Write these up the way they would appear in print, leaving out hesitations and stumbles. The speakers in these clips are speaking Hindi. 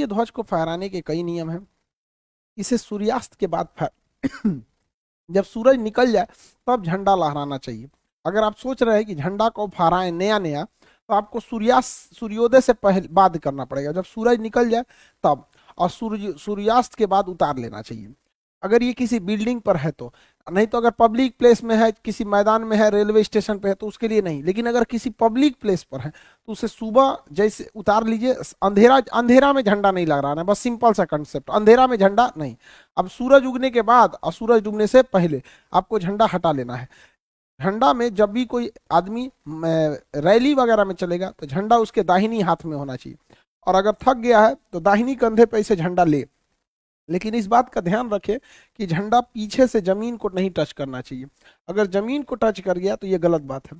राष्ट्रीय ध्वज को फहराने के कई नियम हैं। इसे सूर्यास्त के बाद जब सूरज निकल जाए तब झंडा लहराना चाहिए। अगर आप सोच रहे हैं कि झंडा को फहराएं नया नया, तो आपको सूर्योदय से पहले बाद करना पड़ेगा, जब सूरज निकल जाए तब। और सूर्यास्त के बाद उतार लेना चाहिए, अगर ये किसी बिल्डिंग पर है तो। नहीं तो अगर पब्लिक प्लेस में है, किसी मैदान में है, रेलवे स्टेशन पे है, तो उसके लिए नहीं। लेकिन अगर किसी पब्लिक प्लेस पर है तो उसे सुबह जैसे उतार लीजिए। अंधेरा अंधेरा में झंडा नहीं लहराना है, बस सिंपल सा कंसेप्ट, अंधेरा में झंडा नहीं। अब सूरज उगने के बाद और सूरज डूबने से पहले आपको झंडा हटा लेना है। झंडा में जब भी कोई आदमी रैली वगैरह में चलेगा तो झंडा उसके दाहिनी हाथ में होना चाहिए, और अगर थक गया है तो दाहिनी कंधे पे इसे झंडा ले। लेकिन इस बात का ध्यान रखें कि झंडा पीछे से जमीन को नहीं टच करना चाहिए। अगर जमीन को टच कर गया तो ये गलत बात है।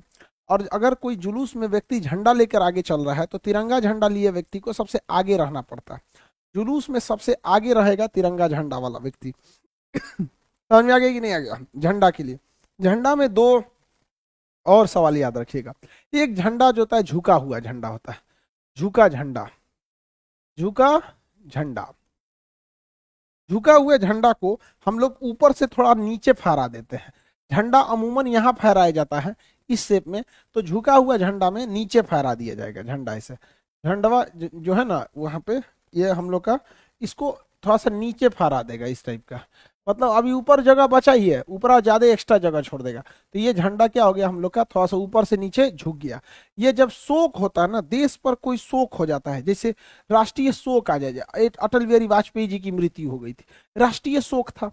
और अगर कोई जुलूस में व्यक्ति झंडा लेकर आगे चल रहा है तो तिरंगा झंडा लिए व्यक्ति को सबसे आगे रहना पड़ता है। जुलूस में सबसे आगे रहेगा तिरंगा झंडा वाला व्यक्ति। समझ में आ गया कि नहीं आ गया? झंडा के लिए, झंडा में दो और सवाल याद रखिएगा। एक झंडा जो होता है झुका हुआ झंडा होता है, झुका झंडा, झुका झंडा। झुका हुए झंडा को हम लोग ऊपर से थोड़ा नीचे फहरा देते हैं। झंडा अमूमन यहाँ फहराया जाता है इस शेप में, तो झुका हुआ झंडा में नीचे फहरा दिया जाएगा झंडा। ऐसे झंडा जो है ना वहां पे, ये हम लोग का इसको थोड़ा सा नीचे फहरा देगा इस टाइप का। मतलब अभी ऊपर जगह बचा ही है, ऊपर ज्यादा एक्स्ट्रा जगह छोड़ देगा, तो ये झंडा क्या हो गया हम लोग का, थोड़ा सा ऊपर से नीचे झुक गया। ये जब शोक होता है ना, देश पर कोई शोक हो जाता है, जैसे राष्ट्रीय शोक आ जाए, अटल बिहारी वाजपेयी जी की मृत्यु हो गई थी, राष्ट्रीय शोक था।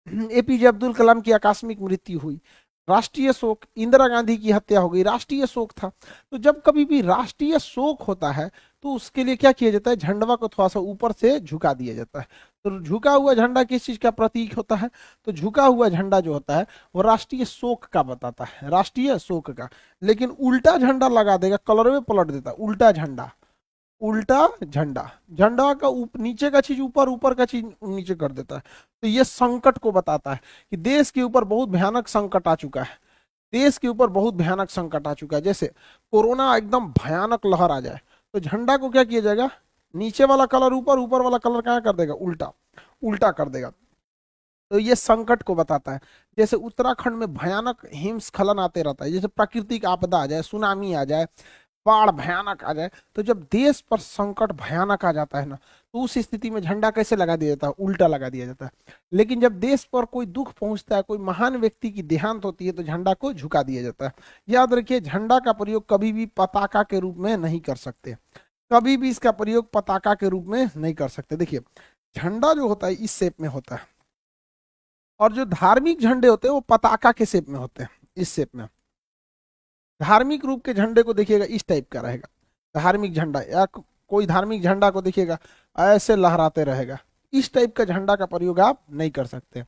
एपीजे अब्दुल कलाम की आकस्मिक मृत्यु हुई, राष्ट्रीय शोक। इंदिरा गांधी की हत्या हो गई, राष्ट्रीय शोक था। तो जब कभी भी राष्ट्रीय शोक होता है तो उसके लिए क्या किया जाता है, झंडा को थोड़ा सा ऊपर से झुका दिया जाता है। तो झुका हुआ झंडा किस चीज का प्रतीक होता है? तो झुका हुआ झंडा जो होता है वो राष्ट्रीय शोक का बताता है, राष्ट्रीय शोक का। लेकिन उल्टा झंडा लगा देगा, कलर में पलट देता है, उल्टा झंडा, उल्टा झंडा। झंडा का नीचे का चीज ऊपर, ऊपर का चीज नीचे कर देता है। तो ये संकट को बताता है कि देश के ऊपर बहुत भयानक संकट आ चुका है, देश के ऊपर बहुत भयानक संकट आ चुका है। जैसे कोरोना एकदम भयानक लहर आ जाए तो झंडा को क्या किया जाएगा, नीचे वाला कलर ऊपर, ऊपर वाला कलर क्या कर देगा, उल्टा, उल्टा कर देगा। तो ये संकट को बताता है। जैसे उत्तराखंड में भयानक हिमस्खलन आते रहता है, जैसे प्राकृतिक आपदा आ जाए, सुनामी आ जाए, बाढ़ भयानक आ जाए, तो जब देश पर संकट भयानक आ जाता है ना, तो उस स्थिति में झंडा कैसे लगा दिया जाता है, उल्टा लगा दिया जाता है। लेकिन जब देश पर कोई दुख पहुंचता है, कोई महान व्यक्ति की देहांत होती है, तो झंडा को झुका दिया जाता है। याद रखिए, झंडा का प्रयोग कभी भी पताका के रूप में नहीं कर सकते, कभी भी इसका प्रयोग पताका के रूप में नहीं कर सकते। देखिए, झंडा जो होता है इस शेप में होता है, और जो धार्मिक झंडे होते हैं वो पताका के शेप में होते हैं, इस शेप में। धार्मिक रूप के झंडे को देखिएगा इस टाइप का रहेगा, धार्मिक झंडा, या कोई धार्मिक झंडा को देखिएगा ऐसे लहराते रहेगा। इस टाइप का झंडा का प्रयोग आप नहीं कर सकते,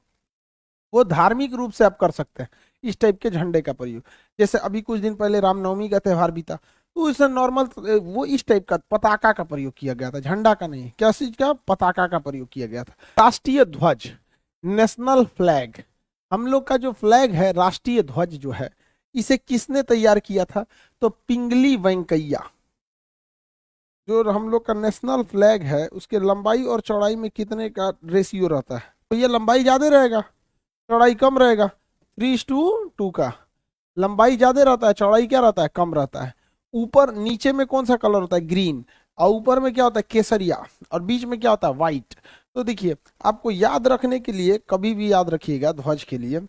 वो धार्मिक रूप से आप कर सकते हैं इस टाइप के झंडे का प्रयोग। जैसे अभी कुछ दिन पहले रामनवमी का त्योहार बीता, तो इसमें नॉर्मल वो इस टाइप का पताका का प्रयोग किया गया था, झंडा का नहीं। क्या चीज का, पताका का प्रयोग किया गया था। राष्ट्रीय ध्वज, नेशनल फ्लैग, हम लोग का जो फ्लैग है, राष्ट्रीय ध्वज जो है, इसे किसने तैयार किया था? तो पिंगली वेंकैया। जो हम लोग का नेशनल फ्लैग है उसके लंबाई और चौड़ाई में कितने का रेशियो रहता है? तो ये लंबाई ज्यादा रहेगा, चौड़ाई कम रहेगा, 3:2 का। लंबाई ज्यादा रहता है, चौड़ाई क्या रहता है, कम रहता है। ऊपर नीचे में कौन सा कलर होता है, ग्रीन, और ऊपर में क्या होता है, केसरिया, और बीच में क्या होता है, व्हाइट। तो देखिए, आपको याद रखने के लिए कभी भी याद रखिएगा ध्वज के लिए,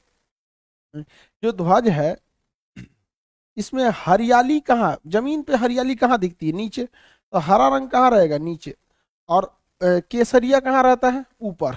जो ध्वज है इसमें हरियाली कहाँ, जमीन पे हरियाली कहाँ दिखती है, नीचे। तो हरा रंग कहाँ रहेगा, नीचे। और केसरिया कहाँ रहता है, ऊपर,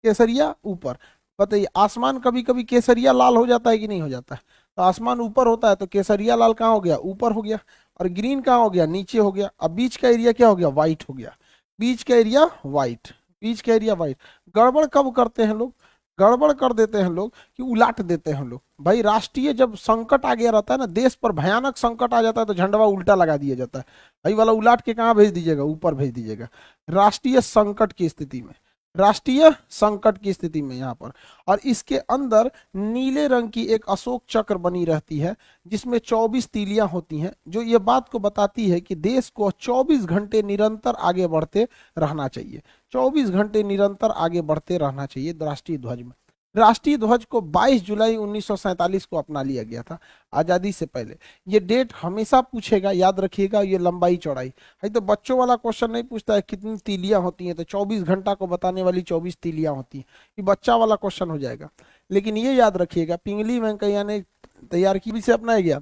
केसरिया ऊपर। बताइए, आसमान कभी कभी केसरिया लाल हो जाता है कि नहीं हो जाता है? तो आसमान ऊपर होता है तो केसरिया लाल कहाँ हो गया, ऊपर हो गया। और ग्रीन कहाँ हो गया, नीचे हो गया। अब बीच का एरिया क्या हो गया, व्हाइट हो गया, बीच का एरिया व्हाइट, बीच का एरिया व्हाइट। गड़बड़ कब करते हैं लोग, गड़बड़ कर देते हैं लोग कि उलाट देते हैं लोग। भाई, राष्ट्रीय जब संकट आ गया रहता है ना, देश पर भयानक संकट आ जाता है, तो झंडा उल्टा लगा दिया जाता है। भाई वाला उलाट के कहाँ भेज दीजिएगा, ऊपर भेज दीजिएगा। राष्ट्रीय संकट की स्थिति में, राष्ट्रीय संकट की स्थिति में यहाँ पर। और इसके अंदर नीले रंग की एक अशोक चक्र बनी रहती है जिसमें 24 तीलियां होती हैं, जो ये बात को बताती है कि देश को 24 घंटे निरंतर आगे बढ़ते रहना चाहिए। 24 घंटे निरंतर आगे बढ़ते रहना चाहिए राष्ट्रीय ध्वज में। राष्ट्रीय ध्वज को 22 जुलाई 1947 को अपना लिया गया था, आजादी से पहले। ये डेट हमेशा पूछेगा, याद रखिएगा, ये लंबाई चौड़ाई है। तो बच्चों वाला क्वेश्चन नहीं पूछता है कितनी तीलियां होती हैं, तो 24 घंटा को बताने वाली 24 तीलियां होती हैं, ये बच्चा वाला क्वेश्चन हो जाएगा। लेकिन ये याद रखिएगा, पिंगली वेंकैया ने तैयार की, इसे अपनाया गया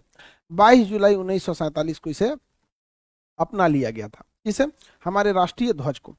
22 जुलाई 1947 को इसे अपना लिया गया था, इसे हमारे राष्ट्रीय ध्वज को।